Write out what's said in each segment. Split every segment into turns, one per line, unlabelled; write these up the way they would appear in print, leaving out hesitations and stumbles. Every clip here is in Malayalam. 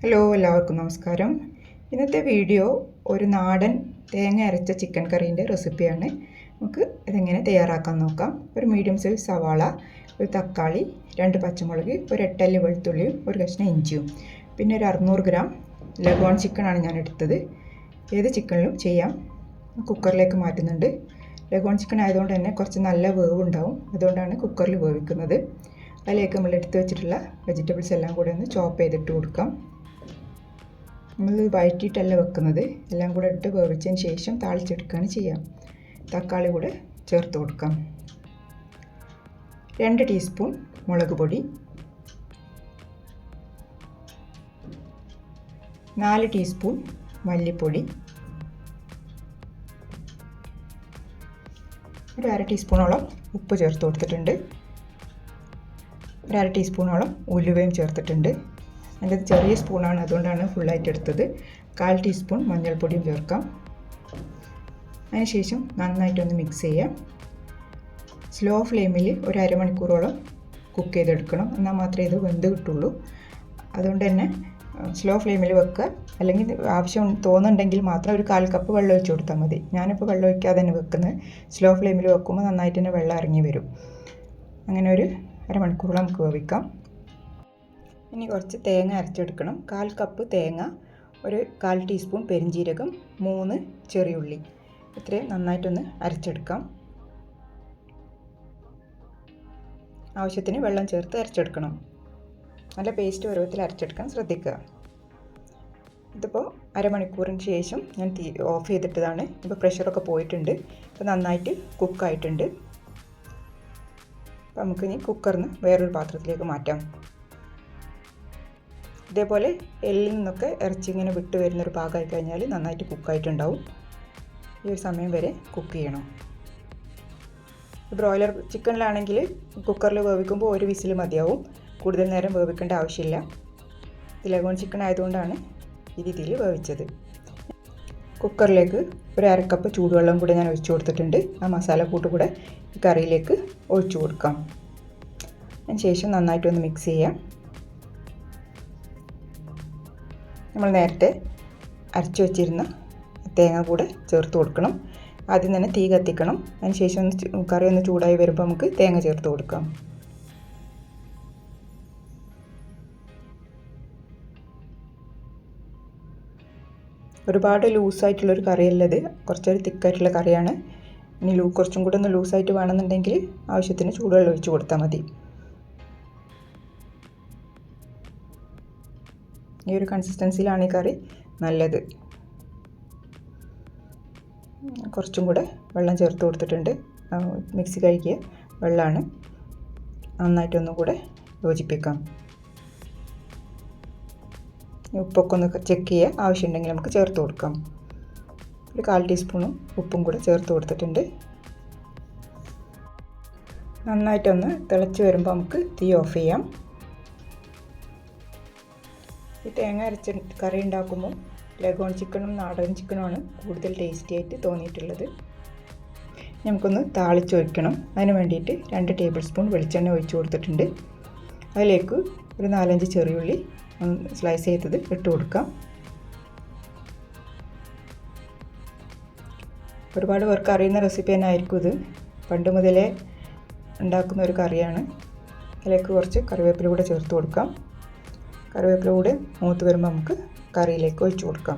ഹലോ, എല്ലാവർക്കും നമസ്കാരം. ഇന്നത്തെ വീഡിയോ ഒരു നാടൻ തേങ്ങ അരച്ച ചിക്കൻ കറീൻ്റെ റെസിപ്പിയാണ്. നമുക്ക് ഇതെങ്ങനെ തയ്യാറാക്കാൻ നോക്കാം. ഒരു മീഡിയം സൈസ് സവാള, ഒരു തക്കാളി, 2 പച്ചമുളക്, ഒരു 8 അല്ലി വെളുത്തുള്ളിയും, ഒരു കഷ്ണം ഇഞ്ചിയും, പിന്നെ ഒരു 600 ഗ്രാം ലഗോൺ ചിക്കനാണ് ഞാൻ എടുത്തത്. ഏത് ചിക്കനിലും ചെയ്യാം. കുക്കറിലേക്ക് മാറ്റുന്നുണ്ട്. ലഗോൺ ചിക്കൻ ആയതുകൊണ്ട് തന്നെ കുറച്ച് നല്ല വേവ് ഉണ്ടാവും, അതുകൊണ്ടാണ് കുക്കറിൽ വേവിക്കുന്നത്. അതിലേക്ക് നമ്മൾ എടുത്ത് വെച്ചിട്ടുള്ള വെജിറ്റബിൾസ് എല്ലാം കൂടെ ഒന്ന് ചോപ്പ് ചെയ്തിട്ട് കൊടുക്കാം. നമ്മൾ വഴറ്റിയിട്ടല്ല വെക്കുന്നത്, എല്ലാം കൂടെ ഇട്ട് വേവിച്ചതിന് ശേഷം താളിച്ചെടുക്കുകയാണ് ചെയ്യാം. തക്കാളി കൂടെ ചേർത്ത് കൊടുക്കാം. 2 ടീസ്പൂൺ മുളക് പൊടി, 4 ടീസ്പൂൺ മല്ലിപ്പൊടി, ഒരു 1/2 ടീസ്പൂണോളം ഉപ്പ് ചേർത്ത് കൊടുത്തിട്ടുണ്ട്. ഒരു 1/2 ടീസ്പൂണോളം ഉലുവയും ചേർത്തിട്ടുണ്ട്. എൻ്റെ ചെറിയ സ്പൂണാണ്, അതുകൊണ്ടാണ് ഫുള്ളായിട്ട് എടുത്തത്. 1/4 ടീസ്പൂൺ മഞ്ഞൾപ്പൊടിയും ചേർക്കാം. അതിനുശേഷം നന്നായിട്ടൊന്ന് മിക്സ് ചെയ്യാം. സ്ലോ ഫ്ലെയിമിൽ ഒരു അരമണിക്കൂറോളം കുക്ക് ചെയ്തെടുക്കണം, എന്നാൽ മാത്രമേ ഇത് വെന്ത് കിട്ടുള്ളൂ. അതുകൊണ്ട് തന്നെ സ്ലോ ഫ്ലെയിമിൽ വെക്കുക. അല്ലെങ്കിൽ ആവശ്യം തോന്നുന്നുണ്ടെങ്കിൽ മാത്രം ഒരു 1/4 കപ്പ് വെള്ളം ഒഴിച്ച് കൊടുത്താൽ മതി. ഞാനിപ്പോൾ വെള്ളം ഒഴിക്കാതെ തന്നെ വെക്കുന്നത്. സ്ലോ ഫ്ലെയിമിൽ വെക്കുമ്പോൾ നന്നായിട്ട് തന്നെ വെള്ളം ഇറങ്ങി വരും. അങ്ങനെ ഒരു അരമണിക്കൂറോളം നമുക്ക് വേവിക്കാം. ഇനി കുറച്ച് തേങ്ങ അരച്ചെടുക്കണം. 1/4 കപ്പ് തേങ്ങ, ഒരു 1/4 ടീസ്പൂൺ പെരിഞ്ജീരകം, 3 ചെറിയുള്ളി, ഇത്രയും നന്നായിട്ടൊന്ന് അരച്ചെടുക്കാം. ആവശ്യത്തിന് വെള്ളം ചേർത്ത് അരച്ചെടുക്കണം. നല്ല പേസ്റ്റ് പരുവത്തിൽ അരച്ചെടുക്കാൻ ശ്രദ്ധിക്കുക. ഇതിപ്പോൾ അരമണിക്കൂറിന് ശേഷം ഞാൻ ഓഫ് ചെയ്തിട്ടതാണ്. ഇപ്പോൾ പ്രഷറൊക്കെ പോയിട്ടുണ്ട്. ഇപ്പോൾ നന്നായിട്ട് കുക്കായിട്ടുണ്ട്. അപ്പോൾ നമുക്കിനി കുക്കറിന് വേറൊരു പാത്രത്തിലേക്ക് മാറ്റാം. ഇതേപോലെ എല്ലിൽ നിന്നൊക്കെ ഇറച്ചി ഇങ്ങനെ വിട്ട് വരുന്നൊരു പാകമായി കഴിഞ്ഞാൽ നന്നായിട്ട് കുക്കായിട്ടുണ്ടാവും. ഈ ഒരു സമയം വരെ കുക്ക് ചെയ്യണം. ബ്രോയിലർ ചിക്കനിലാണെങ്കിൽ കുക്കറിൽ വേവിക്കുമ്പോൾ ഒരു വിസിൽ മതിയാവും, കൂടുതൽ നേരം വേവിക്കേണ്ട ആവശ്യമില്ല. ലഗോൺ ചിക്കൻ ആയതുകൊണ്ടാണ് ഈ രീതിയിൽ വേവിച്ചത്. കുക്കറിലേക്ക് ഒരു 1/2 കപ്പ് ചൂടുവെള്ളം കൂടെ ഞാൻ ഒഴിച്ചു കൊടുത്തിട്ടുണ്ട്. ആ മസാലക്കൂട്ട് കൂടെ ഈ കറിയിലേക്ക് ഒഴിച്ചു കൊടുക്കാം. അതിന് ശേഷം നന്നായിട്ടൊന്ന് മിക്സ് ചെയ്യാം. നമ്മൾ നേരത്തെ അരച്ചു വച്ചിരുന്ന തേങ്ങ കൂടെ ചേർത്ത് കൊടുക്കണം. ആദ്യം തന്നെ തീ കത്തിക്കണം. അതിന് ശേഷം കറി ഒന്ന് ചൂടായി വരുമ്പോൾ നമുക്ക് തേങ്ങ ചേർത്ത് കൊടുക്കാം. ഒരുപാട് ലൂസായിട്ടുള്ളൊരു കറിയല്ലത്, കുറച്ചൊരു തിക്കായിട്ടുള്ള കറിയാണ്. ഇനി കുറച്ചും കൂടെ ഒന്ന് ലൂസായിട്ട് വേണമെന്നുണ്ടെങ്കിൽ ആവശ്യത്തിന് ചൂടുവെള്ളം ഒഴിച്ച് കൊടുത്താൽ മതി. ഈ ഒരു കൺസിസ്റ്റൻസിയിലാണ് ഈ കറി നല്ലത്. കുറച്ചും കൂടെ വെള്ളം ചേർത്ത് കൊടുത്തിട്ടുണ്ട്. മിക്സി കഴുകിയ വെള്ളമാണ്. നന്നായിട്ടൊന്നും കൂടെ യോജിപ്പിക്കാം. ഉപ്പൊക്കെ ഒന്ന് ചെക്ക് ചെയ്യുക. ആവശ്യമുണ്ടെങ്കിൽ നമുക്ക് ചേർത്ത് കൊടുക്കാം. ഒരു 1/4 ടീസ്പൂണും ഉപ്പും കൂടെ ചേർത്ത് കൊടുത്തിട്ടുണ്ട്. നന്നായിട്ടൊന്ന് തിളച്ച് വരുമ്പോൾ നമുക്ക് തീ ഓഫ് ചെയ്യാം. ഈ തേങ്ങ അരച്ച കറി ഉണ്ടാക്കുമ്പോൾ ലഗോൺ ചിക്കനും നാടൻ ചിക്കനുമാണ് കൂടുതൽ ടേസ്റ്റി ആയിട്ട് തോന്നിയിട്ടുള്ളത്. നമുക്കൊന്ന് താളിച്ചൊഴിക്കണം. അതിന് വേണ്ടിയിട്ട് 2 ടേബിൾ സ്പൂൺ വെളിച്ചെണ്ണ ഒഴിച്ച് കൊടുത്തിട്ടുണ്ട്. അതിലേക്ക് ഒരു 4-5 ചെറിയുള്ളി സ്ലൈസ് ചെയ്തത് ഇട്ട് കൊടുക്കാം. ഒരുപാട് പേർക്ക് അറിയുന്ന റെസിപ്പി തന്നെ ആയിരിക്കും ഇത്. പണ്ട് മുതലേ ഉണ്ടാക്കുന്ന ഒരു കറിയാണ്. അതിലേക്ക് കുറച്ച് കറിവേപ്പില കൂടെ ചേർത്ത് കൊടുക്കാം. കറിവേപ്പില കൂടെ മൂത്ത് വരുമ്പോൾ നമുക്ക് കറിയിലേക്ക് ഒഴിച്ചു കൊടുക്കാം.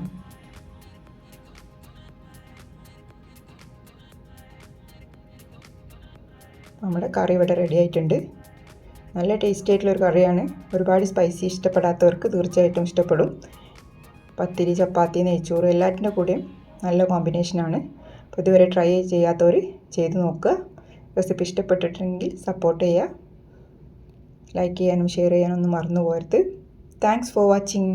നമ്മുടെ കറി ഇവിടെ റെഡി ആയിട്ടുണ്ട്. നല്ല ടേസ്റ്റി ആയിട്ടുള്ളൊരു കറിയാണ്. ഒരുപാട് സ്പൈസി ഇഷ്ടപ്പെടാത്തവർക്ക് തീർച്ചയായിട്ടും ഇഷ്ടപ്പെടും. പത്തിരി, ചപ്പാത്തി, നെയ്ച്ചോറ് എല്ലാറ്റിൻ്റെ കൂടെയും നല്ല കോമ്പിനേഷനാണ്. അപ്പോൾ ഇതുവരെ ട്രൈ ചെയ്യാത്തവർ ചെയ്ത് നോക്കുക. റെസിപ്പി ഇഷ്ടപ്പെട്ടിട്ടുണ്ടെങ്കിൽ സപ്പോർട്ട് ചെയ്യുക. ലൈക്ക് ചെയ്യാനും ഷെയർ ചെയ്യാനും ഒന്നും മറന്നു പോകരുത്. Thanks for watching.